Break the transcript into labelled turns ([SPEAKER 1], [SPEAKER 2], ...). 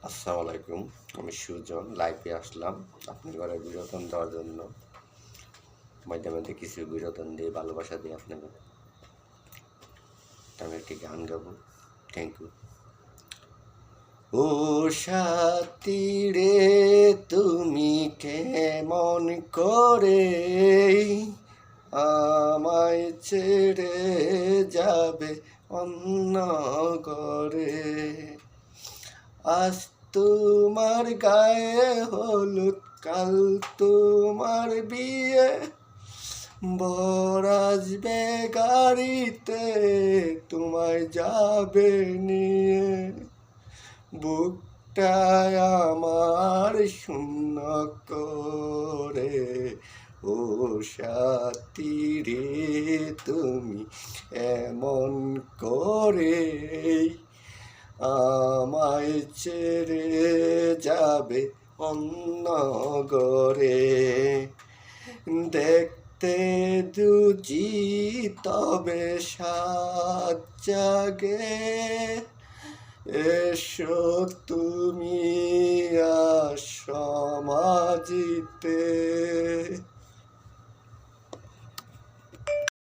[SPEAKER 1] আসসালামু আলাইকুম। আমি সুজন লাইভে আসলাম আপনার ঘরে বিনোদন দেওয়ার জন্য। মাঝে মধ্যে কিছু বিনোদন দিয়ে ভালোবাসা দিয়ে আপনাকে আমি একটি গান গাবো। Thank you. ও সাথী রে, তুমি কেমন করে আমায় ছেড়ে যাবে অন্য ঘরে? আজ তোমার গায়ে হলুদ, কাল তোমার বিয়ে, বর আসবে গাড়িতে তোমায় যাবে নিয়ে। বুকটায় আমার শূন্য করে, ও সাথী রে, তুমি এমন করে আমায় ছেড়ে যাবে অন্য ঘরে। দেখতে দুজি তবে সাত জাগে, এসো তুমি সমাজিতে।